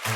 Hello,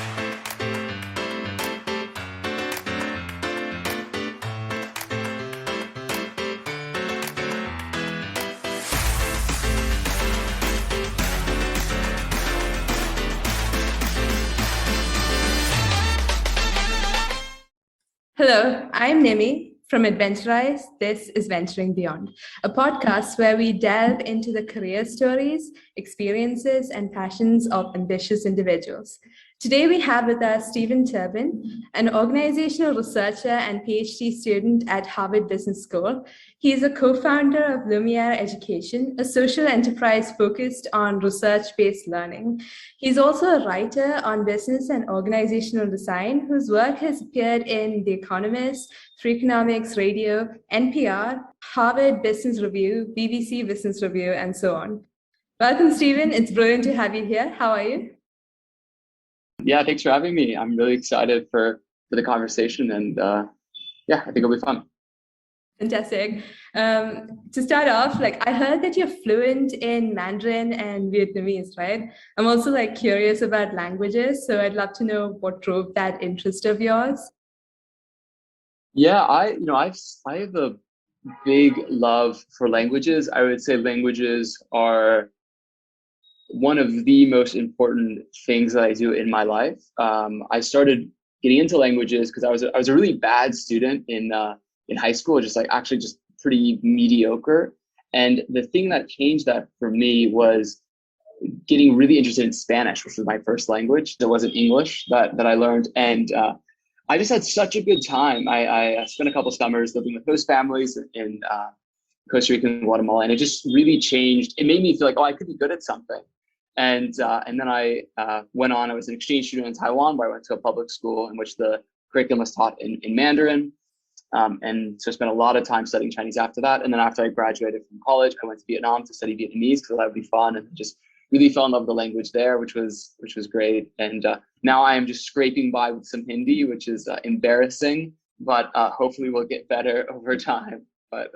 I'm Nimi from AdventuRise. This is Venturing Beyond, a podcast where we delve into the career stories, experiences, and passions of ambitious individuals. Today, we have with us Stephen Turban, an organizational researcher and PhD student at Harvard Business School. He is a co-founder of Lumiere Education, a social enterprise focused on research-based learning. He's also a writer on business and organizational design, whose work has appeared in The Economist, Freakonomics Radio, NPR, Harvard Business Review, BBC Business Review, and so on. Welcome, Stephen. It's brilliant to have you here. How are you? Yeah, thanks for having me. I'm really excited for the conversation, and I think it'll be fun. Fantastic. To start off, I heard that you're fluent in Mandarin and Vietnamese, right? I'm also curious about languages, so I'd love to know what drove that interest of yours. Yeah, I have a big love for languages. I would say languages are one of the most important things that I do in my life. I started getting into languages because I was a really bad student in high school, just pretty mediocre. And the thing that changed that for me was getting really interested in Spanish, which was my first language. There wasn't English that I learned, and I just had such a good time. I spent a couple summers living with host families in Costa Rica and Guatemala, and it just really changed. It made me feel like, oh, I could be good at something. And then I went on. I was an exchange student in Taiwan, where I went to a public school in which the curriculum was taught in Mandarin. And so I spent a lot of time studying Chinese after that. And then after I graduated from college, I went to Vietnam to study Vietnamese because that would be fun, and just really fell in love with the language there, which was great. And now I am just scraping by with some Hindi, which is embarrassing, but hopefully we'll get better over time. But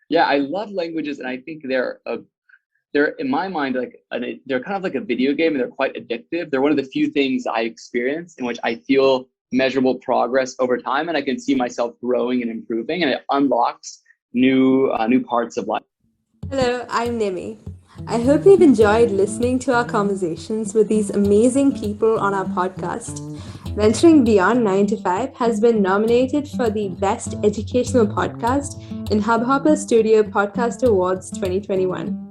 yeah, I love languages, and I think they're in my mind they're kind of like a video game, and they're quite addictive. They're one of the few things I experience in which I feel measurable progress over time, and I can see myself growing and improving, and it unlocks new parts of life. Hello, I'm Nimi. I hope you've enjoyed listening to our conversations with these amazing people on our podcast. Venturing Beyond 9 to 5 has been nominated for the Best Educational Podcast in Hubhopper Studio Podcast Awards 2021.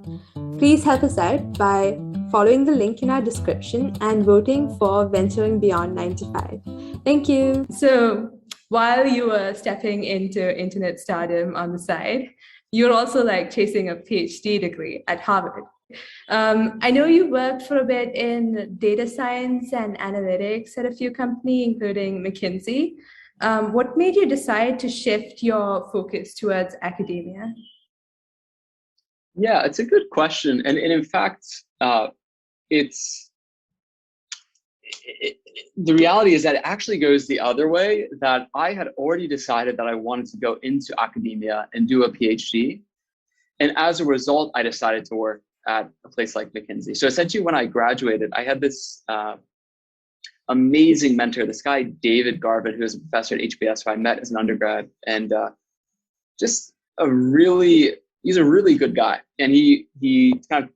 Please help us out by following the link in our description and voting for Venturing Beyond 9 to 5. Thank you. So while you were stepping into internet stardom on the side, you're also chasing a PhD degree at Harvard. I know you worked for a bit in data science and analytics at a few companies, including McKinsey. What made you decide to shift your focus towards academia? Yeah, it's a good question. And in fact, the reality is that it actually goes the other way, that I had already decided that I wanted to go into academia and do a PhD. And as a result, I decided to work at a place like McKinsey. So essentially, when I graduated, I had this amazing mentor, this guy, David Garvin, who is a professor at HBS, who I met as an undergrad, and he's a really good guy. And he kind of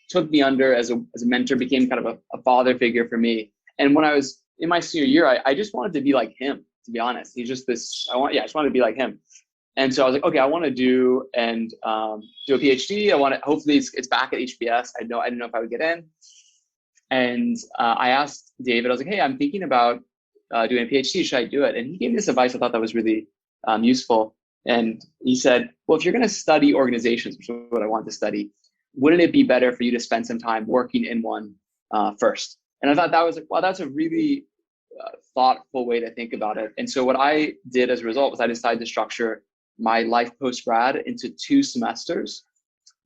took me under as a mentor, became kind of a father figure for me. And when I was in my senior year, I just wanted to be like him, to be honest. He's just I just wanted to be like him. And so I was like, okay, I want to do a PhD. Hopefully it's back at HBS. I didn't know if I would get in. And I asked David, I was like, hey, I'm thinking about doing a PhD. Should I do it? And he gave me this advice I thought that was really useful. And he said, well, if you're going to study organizations, which is what I want to study, wouldn't it be better for you to spend some time working in one first? And I thought that was wow, that's a really thoughtful way to think about it. And so what I did as a result was I decided to structure my life post-grad into 2 semesters.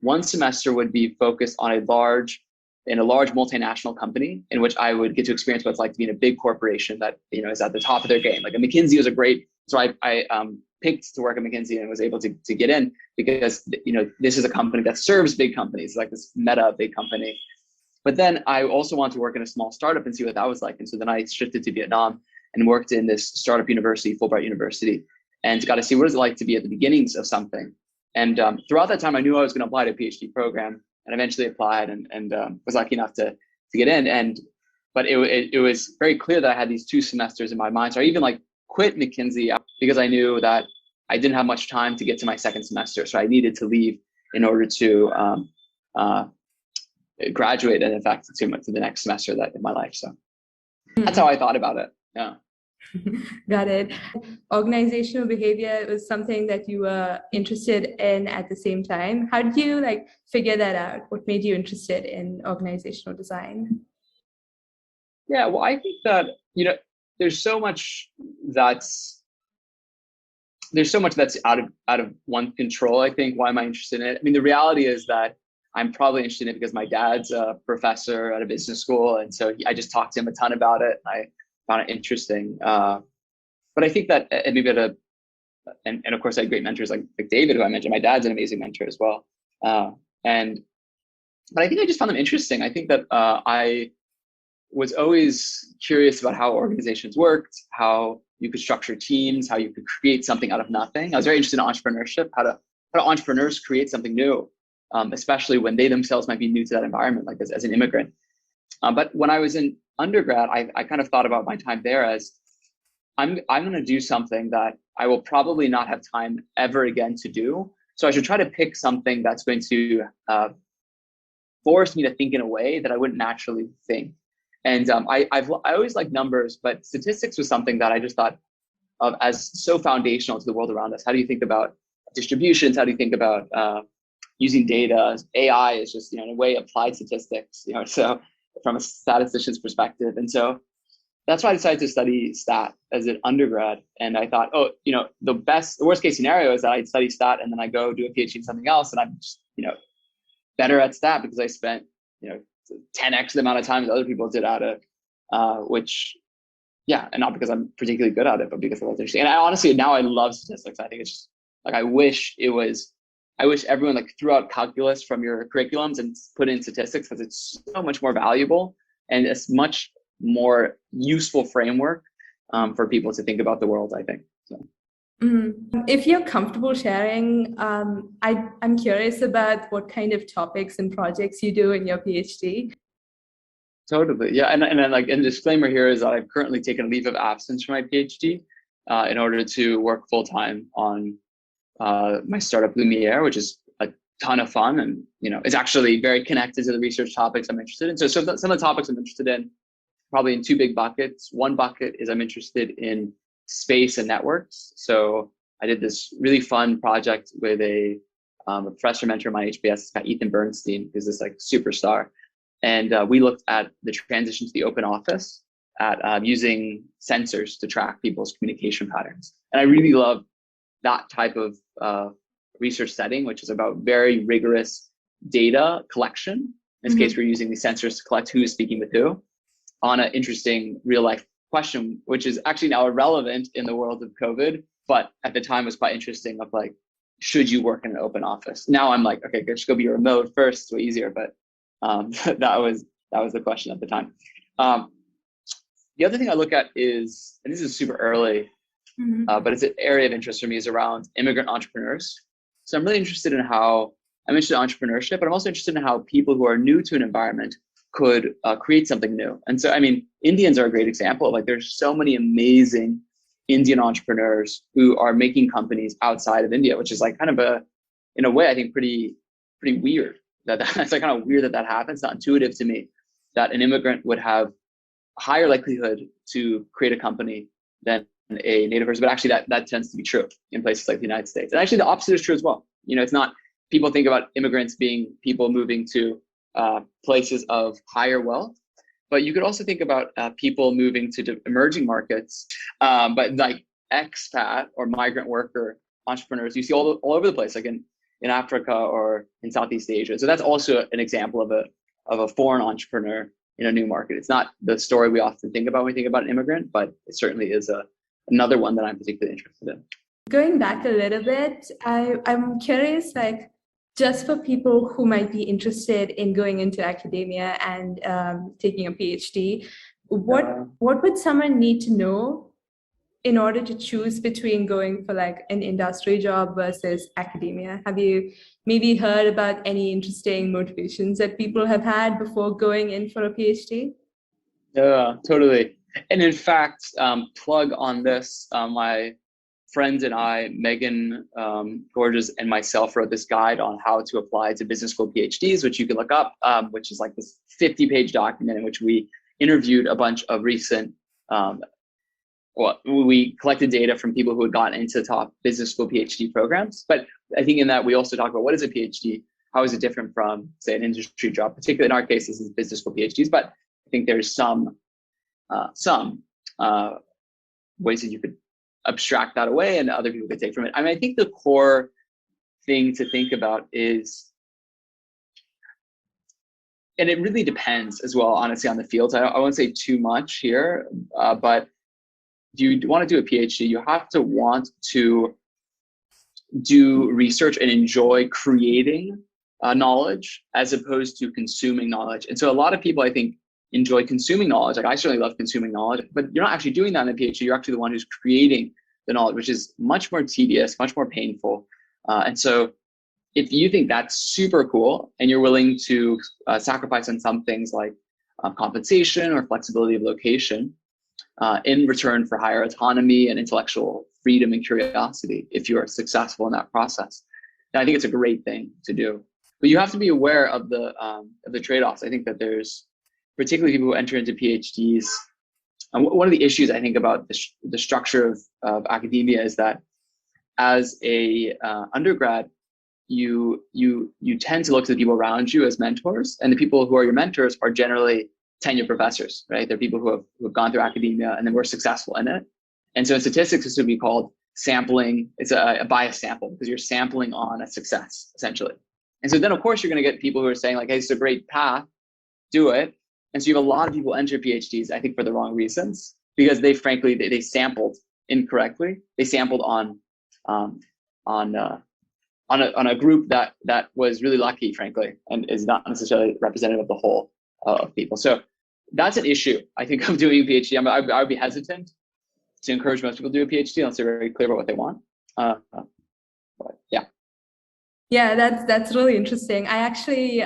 One semester would be focused on a large multinational company in which I would get to experience what it's like to be in a big corporation that is at the top of their game. Like a McKinsey was a great, so I picked to work at McKinsey and was able to get in because this is a company that serves big companies, like this meta big company. But then I also wanted to work in a small startup and see what that was like. And so then I shifted to Vietnam and worked in this startup university, Fulbright University, and got to see what it's like to be at the beginnings of something. And throughout that time, I knew I was going to apply to a PhD program, and eventually applied and was lucky enough to get in. But it was very clear that I had these 2 semesters in my mind. So I even like quit McKinsey because I knew that I didn't have much time to get to my second semester. So I needed to leave in order to graduate and in fact to the next semester that in my life. So that's how I thought about it. Yeah. Got it. Organizational behavior was something that you were interested in at the same time. How did you like figure that out? What made you interested in organizational design? Yeah, well, I think that, there's so much that's out of one's control. I think, why am I interested in it? I mean, the reality is that I'm probably interested in it because my dad's a professor at a business school. And so I just talked to him a ton about it. And I found it interesting. But I think that maybe and of course I had great mentors like David, who I mentioned. My dad's an amazing mentor as well. But I think I just found them interesting. I think that I was always curious about how organizations worked, how you could structure teams, how you could create something out of nothing. I was very interested in entrepreneurship, how do entrepreneurs create something new, especially when they themselves might be new to that environment, like as an immigrant. But when I was in undergrad, I kind of thought about my time there as I'm going to do something that I will probably not have time ever again to do. So I should try to pick something that's going to force me to think in a way that I wouldn't naturally think. And I always liked numbers, but statistics was something that I just thought of as so foundational to the world around us. How do you think about distributions? How do you think about using data? AI is just, in a way, applied statistics, so from a statistician's perspective. And so that's why I decided to study stat as an undergrad. And I thought, the worst case scenario is that I'd study stat and then I go do a PhD in something else. And I'm just, better at stat because I spent, 10x the amount of time as other people did at it, and not because I'm particularly good at it, but because it was interesting. And I honestly, now I love statistics. I think it's just like, I wish everyone like threw out calculus from your curriculums and put in statistics, because it's so much more valuable and it's much more useful framework for people to think about the world, I think. So. If you're comfortable sharing, I'm curious about what kind of topics and projects you do in your PhD. Totally, yeah, and then like, and disclaimer here is that I've currently taken a leave of absence for my PhD in order to work full time on my startup Lumiere, which is a ton of fun, and it's actually very connected to the research topics I'm interested in. So some of the topics I'm interested in, probably in 2 big buckets. One bucket is I'm interested in space and networks. So I did this really fun project with a professor mentor of my HBS, Ethan Bernstein, who's this like superstar. And we looked at the transition to the open office at using sensors to track people's communication patterns. And I really love that type of research setting, which is about very rigorous data collection. In this case, we're using these sensors to collect who is speaking with who on an interesting real life question, which is actually now irrelevant in the world of COVID, but at the time was quite interesting of like, should you work in an open office? Now I'm like, okay, just go be remote first, it's way easier. But that was the question at the time. The other thing I look at is, and this is super early, but it's an area of interest for me, is around immigrant entrepreneurs. So I'm really interested in entrepreneurship, but I'm also interested in how people who are new to an environment could create something new. And so, I mean, Indians are a great example. Like, there's so many amazing Indian entrepreneurs who are making companies outside of India, which is like kind of in a way, I think pretty weird. It's like kind of weird that happens. It's not intuitive to me that an immigrant would have a higher likelihood to create a company than a native person. But actually that tends to be true in places like the United States. And actually the opposite is true as well. It's not, people think about immigrants being people moving to places of higher wealth, but you could also think about people moving to emerging markets, but like expat or migrant worker entrepreneurs you see all over the place, like in Africa or in Southeast Asia. So that's also an example of a foreign entrepreneur in a new market. It's not the story we often think about when we think about an immigrant, but it certainly is another one that I'm particularly interested in. Going back a little bit, I'm curious, like, just for people who might be interested in going into academia and taking a PhD, what would someone need to know in order to choose between going for like an industry job versus academia? Have you maybe heard about any interesting motivations that people have had before going in for a PhD? Yeah, totally. And in fact, plug on this, my friends and I, Megan Gorges and myself, wrote this guide on how to apply to business school PhDs, which you can look up, which is like this 50-page document in which we interviewed a bunch of recent, we collected data from people who had gotten into top business school PhD programs. But I think in that we also talk about what is a PhD, how is it different from, say, an industry job, particularly in our case, this is business school PhDs, but I think there's some ways that you could abstract that away and other people could take from it. I mean, I think the core thing to think about is, and it really depends as well, honestly, on the fields. I won't say too much here, but if you want to do a PhD, you have to want to do research and enjoy creating knowledge as opposed to consuming knowledge. And so a lot of people, I think, enjoy consuming knowledge. Like I certainly love consuming knowledge, but you're not actually doing that in a PhD. You're actually the one who's creating the knowledge, which is much more tedious, much more painful. And so if you think that's super cool and you're willing to sacrifice on some things like compensation or flexibility of location in return for higher autonomy and intellectual freedom and curiosity, if you are successful in that process, then I think it's a great thing to do. But you have to be aware of the trade-offs. I think that there's particularly people who enter into PhDs. And one of the issues I think about the structure of academia is that as a undergrad, you tend to look to the people around you as mentors, and the people who are your mentors are generally tenured professors, right? They're people who have gone through academia and then were successful in it. And so in statistics, this would be called sampling. It's a bias sample because you're sampling on a success, essentially. And so then, of course, you're going to get people who are saying like, hey, it's a great path, do it. And so you have a lot of people enter PhDs, I think, for the wrong reasons, because they frankly, they sampled incorrectly. They sampled on a group that was really lucky, frankly, and is not necessarily representative of the whole of people. So that's an issue, I think, of doing a PhD. I would be hesitant to encourage most people to do a PhD unless they're very clear about what they want. But yeah. Yeah, that's really interesting. I actually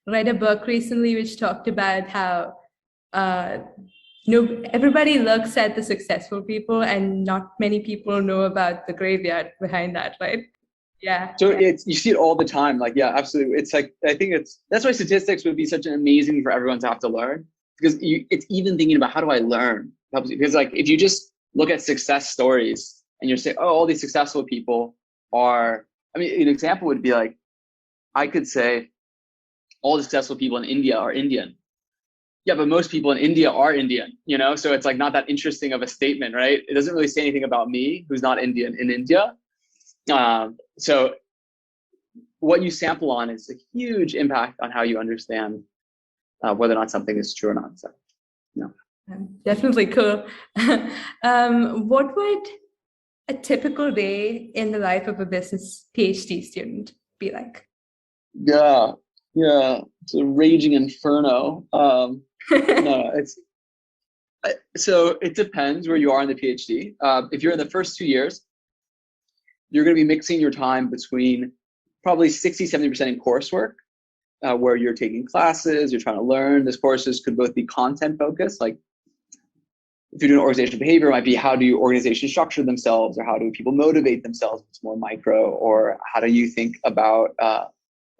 read a book recently which talked about how everybody looks at the successful people and not many people know about the graveyard behind that, right? Yeah. So you see it all the time. Like, yeah, absolutely. It's like, I think that's why statistics would be such an amazing for everyone to have to learn, because it's even thinking about how do I learn? Because like, if you just look at success stories and you're saying, oh, all these successful people are, I mean, an example would be like, I could say all the successful people in India are Indian. Yeah, but most people in India are Indian, so it's like not that interesting of a statement, right? It doesn't really say anything about me, who's not Indian in India. So what you sample on is a huge impact on how you understand whether or not something is true or not. So, Definitely cool. What would a typical day in the life of a business PhD student be like? Yeah, it's a raging inferno. So it depends where you are in the PhD. If you're in the first 2 years, you're going to be mixing your time between probably 60-70% in coursework, where you're taking classes, you're trying to learn. These courses could both be content focused, like if you're doing organizational behavior, it might be how do organizations structure themselves, or how do people motivate themselves? It's more micro. Or how do you think about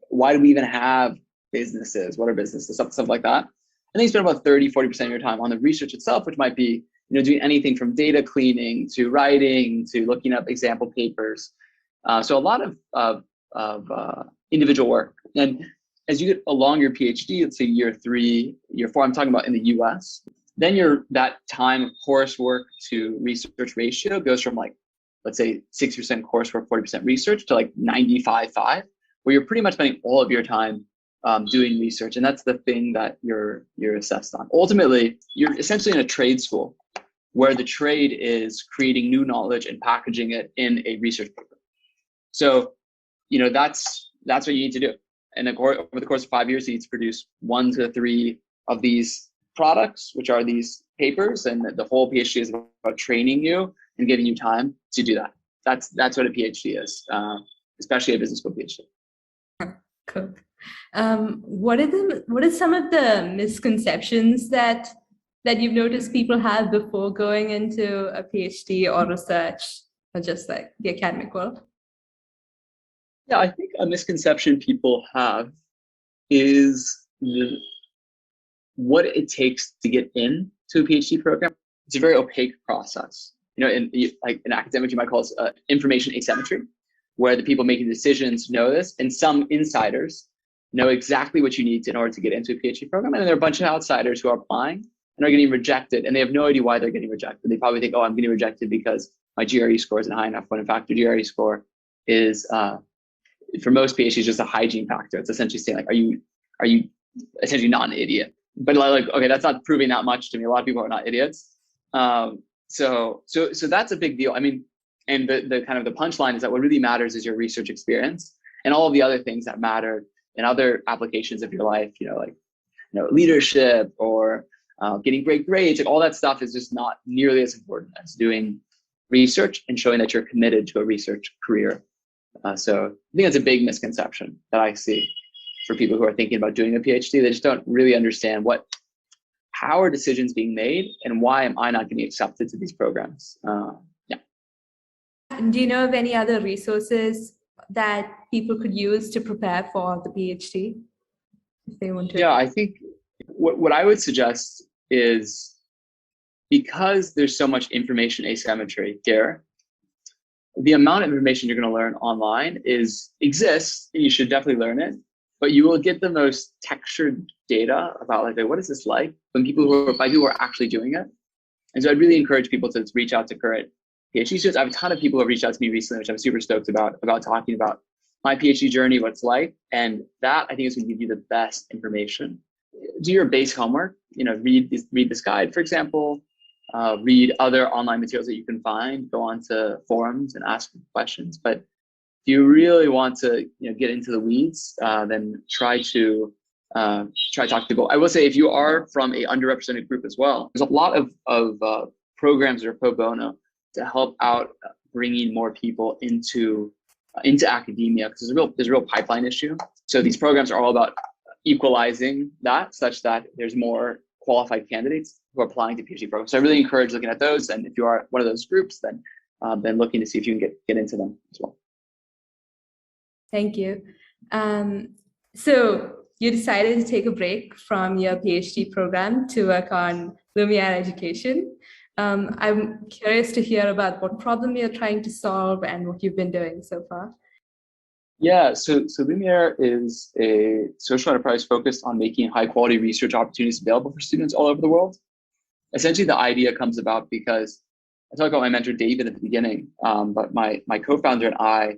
why do we even have businesses? What are businesses? Stuff like that. And then you spend about 30-40% of your time on the research itself, which might be doing anything from data cleaning to writing to looking up example papers. So a lot of individual work. And as you get along your PhD, let's say year 3, year 4, I'm talking about in the US, then that time of coursework to research ratio goes from like, let's say 60% coursework, 40% research to like 95-5, where you're pretty much spending all of your time doing research. And that's the thing that you're assessed on. Ultimately, you're essentially in a trade school where the trade is creating new knowledge and packaging it in a research paper. So, that's that's what you need to do. And over the course of 5 years, you need to produce 1 to 3 of these products, which are these papers, and the whole PhD is about training you and giving you time to do that. That's what a PhD is, especially a business school PhD. Cool. What are some of the misconceptions that you've noticed people have before going into a PhD or research, or just like the academic world? Yeah, I think a misconception people have is what it takes to get into a PhD program. It's a very opaque process. In academics, you might call it information asymmetry, where the people making decisions know this, and some insiders know exactly what you need in order to get into a PhD program, and then there are a bunch of outsiders who are applying and are getting rejected, and they have no idea why they're getting rejected. They probably think, oh, I'm getting rejected because my GRE score isn't high enough, when in fact the GRE score is, for most PhDs, just a hygiene factor. It's essentially saying, like, are you essentially not an idiot? But like, okay, that's not proving that much to me. A lot of people are not idiots. So that's a big deal. I mean, and the kind of the punchline is that what really matters is your research experience, and all of the other things that matter in other applications of your life, leadership or getting great grades, like all that stuff is just not nearly as important as doing research and showing that you're committed to a research career. So I think that's a big misconception that I see for people who are thinking about doing a PhD. They just don't really understand how are decisions being made and why am I not getting accepted to these programs. Do you know of any other resources that people could use to prepare for the PhD if they want to? Yeah, I think what I would suggest is, because there's so much information asymmetry here, the amount of information you're going to learn online exists, and you should definitely learn it, but you will get the most textured data about like what is this like by people who are actually doing it. And so I'd really encourage people to reach out to current PhD students. I have a ton of people who have reached out to me recently, which I'm super stoked about talking about my PhD journey, what it's like. And that, I think, is going to give you the best information. Do your base homework, read this guide, for example, read other online materials that you can find, go on to forums and ask questions. But if you really want to get into the weeds, then try to talk to people. I will say, if you are from a underrepresented group as well, there's a lot of programs that are pro bono to help out bringing more people into academia, because there's a real pipeline issue. So these programs are all about equalizing that, such that there's more qualified candidates who are applying to PhD programs. So I really encourage looking at those, and if you are one of those groups, then looking to see if you can get into them as well. Thank you. So you decided to take a break from your PhD program to work on Lumiere Education. I'm curious to hear about what problem you're trying to solve and what you've been doing so far. Yeah, so Lumiere is a social enterprise focused on making high quality research opportunities available for students all over the world. Essentially, the idea comes about because I talked about my mentor David at the beginning, but my co-founder and I,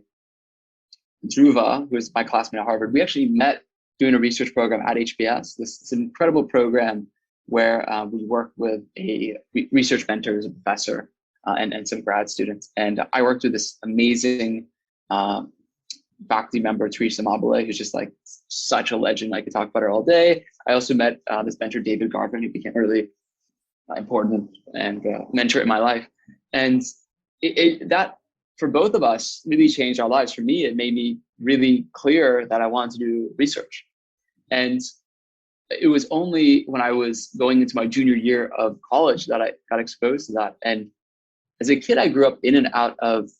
Dhruva, who is my classmate at Harvard, we actually met doing a research program at HBS. This is an incredible program where we work with a research mentor who's a professor and some grad students. And I worked with this amazing faculty member, Teresa Mabile, who's just like such a legend. I could talk about her all day. I also met this mentor, David Garvin, who became a really important and mentor in my life. And that, for both of us, really changed our lives. For me, it made me really clear that I wanted to do research. And it was only when I was going into my junior year of college that I got exposed to that. And as a kid, I grew up in and out of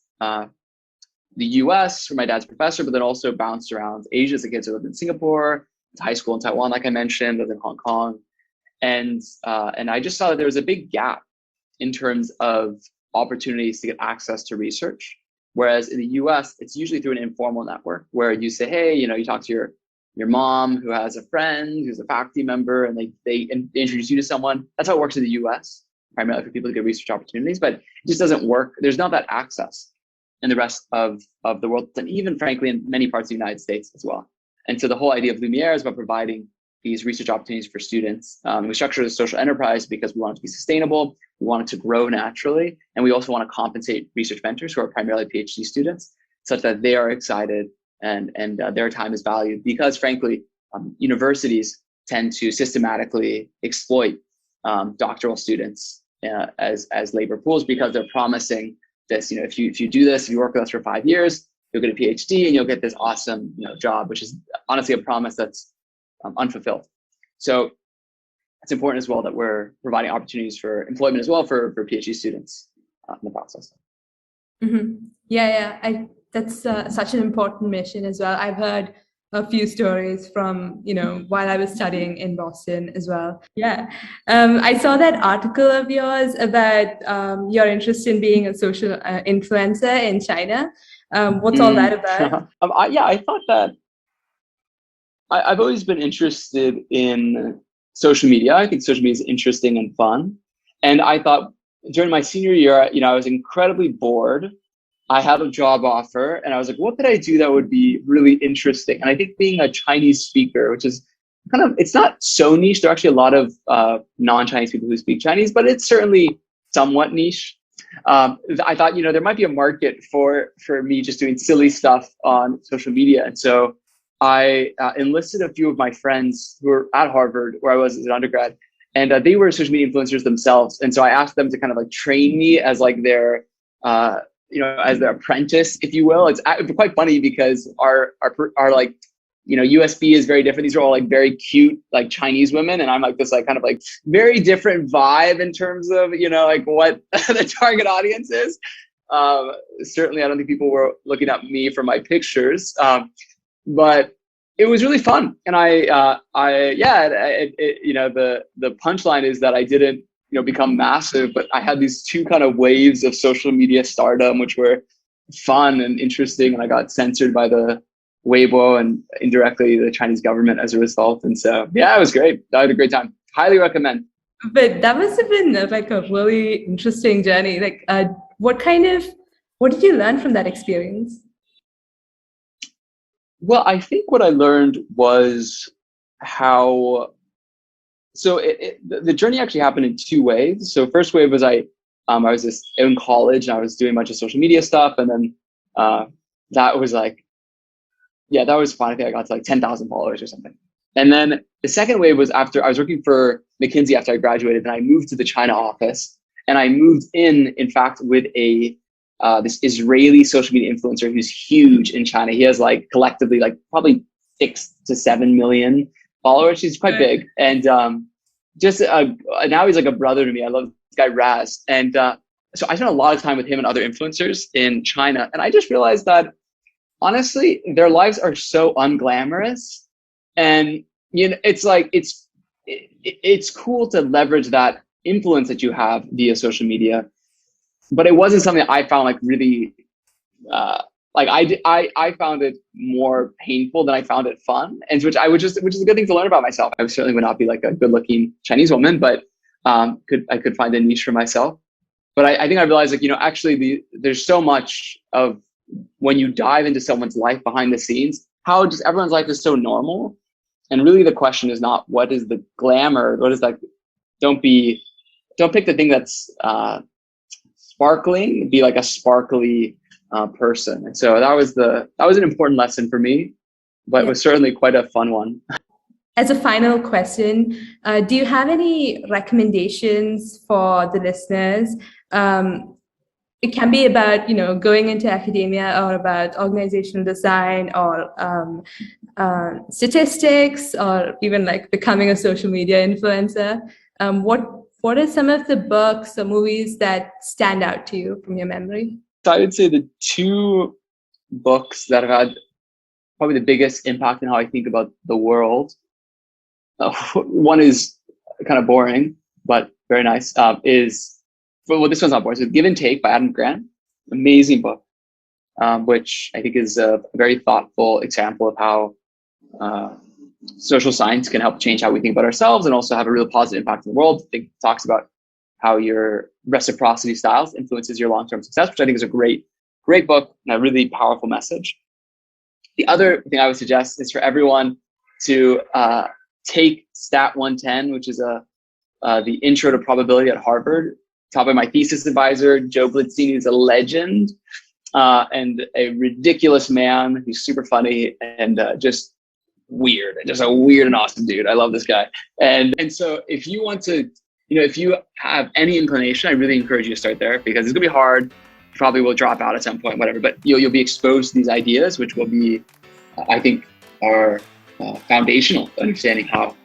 the US, where my dad's a professor, but then also bounced around Asia as a kid. So I lived in Singapore, high school in Taiwan, like I mentioned, lived in Hong Kong. And I just saw that there was a big gap in terms of opportunities to get access to research. Whereas in the US, it's usually through an informal network where you say, hey, you talk to your mom who has a friend who's a faculty member, and they introduce you to someone. That's how it works in the US, primarily for people to get research opportunities, but it just doesn't work. There's not that access in the rest of the world, and even frankly in many parts of the United States as well. And so the whole idea of Lumiere is about providing these research opportunities for students. We structure it as a social enterprise because we want it to be sustainable, we want it to grow naturally, and we also want to compensate research mentors who are primarily PhD students, such that they are excited and their time is valued, because frankly, universities tend to systematically exploit doctoral students as labor pools, because they're promising this. If you do this, if you work with us for 5 years, you'll get a PhD and you'll get this awesome job, which is honestly a promise that's unfulfilled. So it's important as well that we're providing opportunities for employment as well for PhD students in the process. Mm-hmm. Yeah. That's such an important mission as well. I've heard a few stories from, while I was studying in Boston as well. Yeah. I saw that article of yours about your interest in being a social influencer in China. What's all that about? I thought that I've always been interested in social media. I think social media is interesting and fun. And I thought during my senior year, I was incredibly bored. I had a job offer and I was like, what could I do that would be really interesting? And I think being a Chinese speaker, which is it's not so niche. There are actually a lot of non-Chinese people who speak Chinese, but it's certainly somewhat niche. I thought, there might be a market for me just doing silly stuff on social media. And so I enlisted a few of my friends who were at Harvard, where I was as an undergrad, and they were social media influencers themselves. And so I asked them to kind of like train me as like their as their apprentice, if you will. It's quite funny because our like, USB is very different. These are all like very cute, like Chinese women. And I'm like this like kind of like very different vibe in terms of, like what the target audience is. Certainly, I don't think people were looking at me for my pictures, but it was really fun. And the punchline is that I didn't become massive, but I had these two kind of waves of social media stardom, which were fun and interesting. And I got censored by the Weibo and indirectly the Chinese government as a result. And so, yeah, it was great. I had a great time. Highly recommend. But that must have been like a really interesting journey. Like, what did you learn from that experience? Well, I think what I learned was how. So the journey actually happened in two waves. So first wave was I was just in college and I was doing a bunch of social media stuff, and then that was like, yeah, that was fun. I think I got to like 10,000 followers or something. And then the second wave was after I was working for McKinsey after I graduated, and I moved to the China office, and I moved in fact, with this Israeli social media influencer who's huge in China. He has like collectively like probably 6 to 7 million followers. He's quite big, and now he's like a brother to me. I love this guy Raz, and so I spent a lot of time with him and other influencers in China, and I just realized that honestly, their lives are so unglamorous, and it's like it's cool to leverage that influence that you have via social media, but it wasn't something I found like really. I found it more painful than I found it fun, and which is a good thing to learn about myself. I certainly would not be like a good-looking Chinese woman, but I could find a niche for myself. But I think I realized like actually there's so much of when you dive into someone's life behind the scenes, how just everyone's life is so normal, and really the question is not what is the glamour, what is that. Don't pick the thing that's sparkling. Be like a sparkly person. And so that was an important lesson for me, but it was certainly quite a fun one. As a final question, do you have any recommendations for the listeners? It can be about, going into academia, or about organizational design, or statistics, or even like becoming a social media influencer. What are some of the books or movies that stand out to you from your memory? So I would say the two books that have had probably the biggest impact on how I think about the world. One is kind of boring, but very nice. This one's not boring. So Give and Take by Adam Grant. Amazing book, which I think is a very thoughtful example of how social science can help change how we think about ourselves and also have a real positive impact in the world. I think it talks about how your reciprocity styles influences your long-term success, which I think is a great book and a really powerful message. The other thing I would suggest is for everyone to take Stat 110, which is the Intro to Probability at Harvard, taught by my thesis advisor, Joe Blitzini, who's a legend. and a ridiculous man who's super funny and just weird, just a weird and awesome dude. I love this guy. And so if you want to, if you have any inclination, I really encourage you to start there, because it's gonna be hard. You probably will drop out at some point, whatever, but you'll be exposed to these ideas, which will be, I think, are foundational to understanding how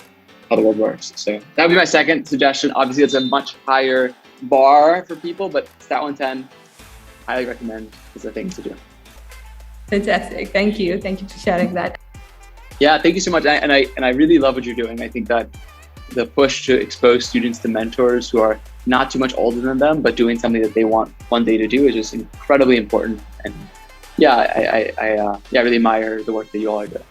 the world works. So that would be my second suggestion. Obviously, it's a much higher bar for people, but Stat 110, highly recommend as a thing to do. Fantastic. Thank you. Thank you for sharing that. Yeah, thank you so much. And I really love what you're doing. I think that the push to expose students to mentors who are not too much older than them, but doing something that they want one day to do is just incredibly important. And yeah, I really admire the work that you all are doing.